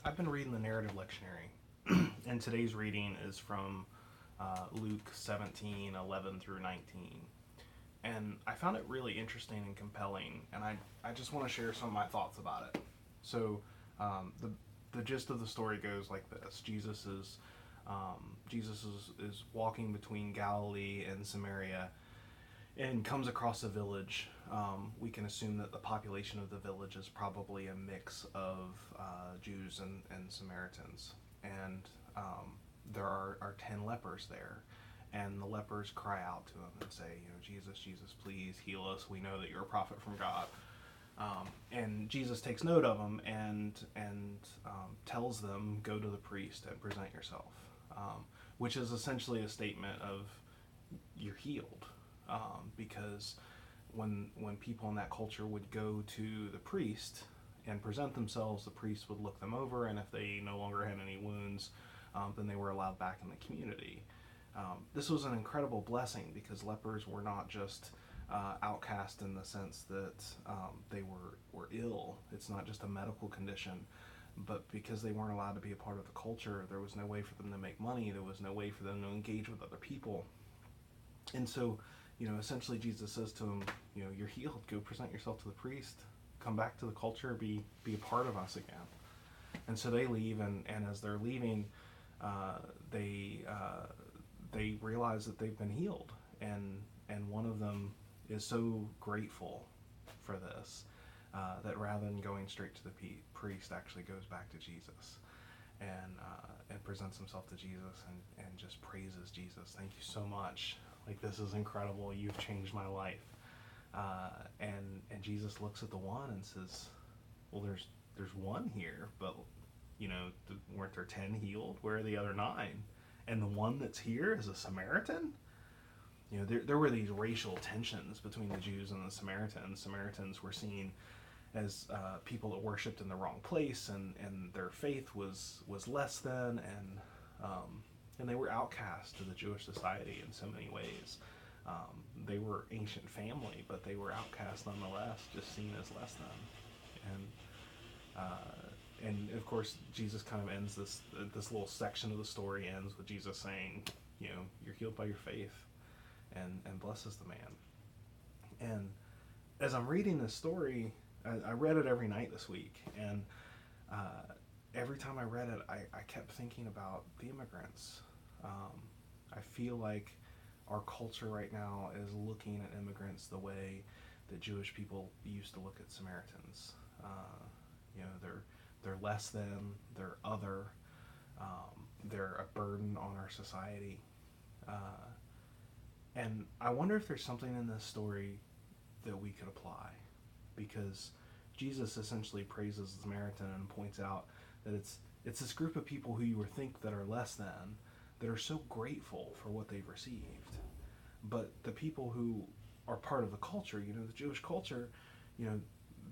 I've been reading the narrative lectionary, and today's reading is from Luke 17:11 through 19. And I found it really interesting and compelling, and I just want to share some of my thoughts about it. So, the gist of the story goes like this: Jesus is walking between Galilee and Samaria, and comes across a village. We can assume that the population of the village is probably a mix of Jews and Samaritans. And there are 10 lepers there. And the lepers cry out to him and say, Jesus, Jesus, please heal us. We know that you're a prophet from God. And Jesus takes note of them and tells them, go to the priest and present yourself, which is essentially a statement of you're healed, because when people in that culture would go to the priest and present themselves, the priest would look them over, and if they no longer had any wounds, then they were allowed back in the community. This was an incredible blessing because lepers were not just outcast in the sense that they were ill. It's not just a medical condition, but because they weren't allowed to be a part of the culture, there was no way for them to make money. There was no way for them to engage with other people. And so, essentially Jesus says to him, you're healed. Go present yourself to the priest. Come back to the culture. Be a part of us again. And so they leave, and as they're leaving, uh, they they realize that they've been healed, and one of them is so grateful for this, that rather than going straight to the priest, actually goes back to Jesus and presents himself to Jesus and just praises Jesus. Thank you so much. Like, this is incredible. You've changed my life. And Jesus looks at the one and says, well, there's one here, but weren't there 10 healed? Where are the other 9? And the one that's here is a Samaritan? There were these racial tensions between the Jews and the Samaritans. Samaritans were seen as people that worshipped in the wrong place, and their faith was less than, and they were outcast to the Jewish society in so many ways. They were ancient family, but they were outcast nonetheless, just seen as less than. And of course, Jesus kind of ends this little section of the story ends with Jesus saying, you're healed by your faith, and blesses the man. And as I'm reading this story, I read it every night this week, and every time I read it, I kept thinking about the immigrants. I feel like our culture right now is looking at immigrants the way that Jewish people used to look at Samaritans. They're less than, they're other, they're a burden on our society. And I wonder if there's something in this story that we could apply, because Jesus essentially praises the Samaritan and points out that it's this group of people who you would think that are less than, that are so grateful for what they've received. But the people who are part of the culture, the Jewish culture,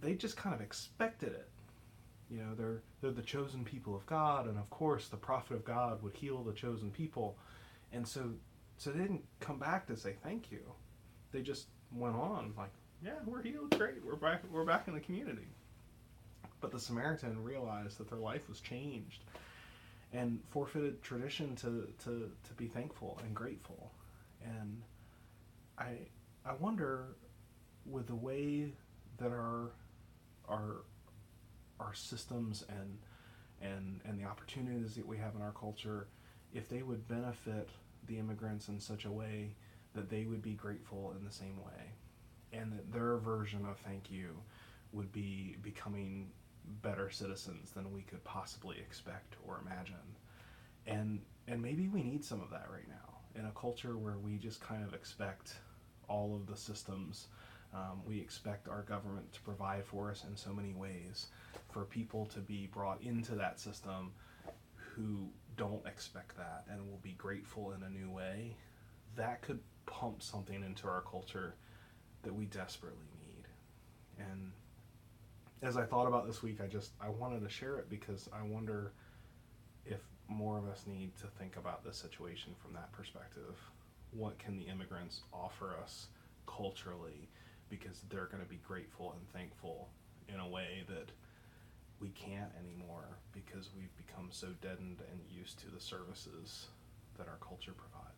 they just kind of expected it. They're the chosen people of God, and of course the prophet of God would heal the chosen people. And so they didn't come back to say thank you. They just went on like, yeah, we're healed, great, we're back in the community. But the Samaritan realized that their life was changed and forfeited tradition to be thankful and grateful. And I wonder, with the way that our systems and the opportunities that we have in our culture, if they would benefit the immigrants in such a way that they would be grateful in the same way, and that their version of thank you would be becoming better citizens than we could possibly expect or imagine. And maybe we need some of that right now in a culture where we just kind of expect all of the systems. We expect our government to provide for us in so many ways. For people to be brought into that system who don't expect that and will be grateful in a new way, that could pump something into our culture that we desperately need. And as I thought about this week, I wanted to share it because I wonder if more of us need to think about this situation from that perspective. What can the immigrants offer us culturally, because they're going to be grateful and thankful in a way that we can't anymore, because become so deadened and used to the services that our culture provides.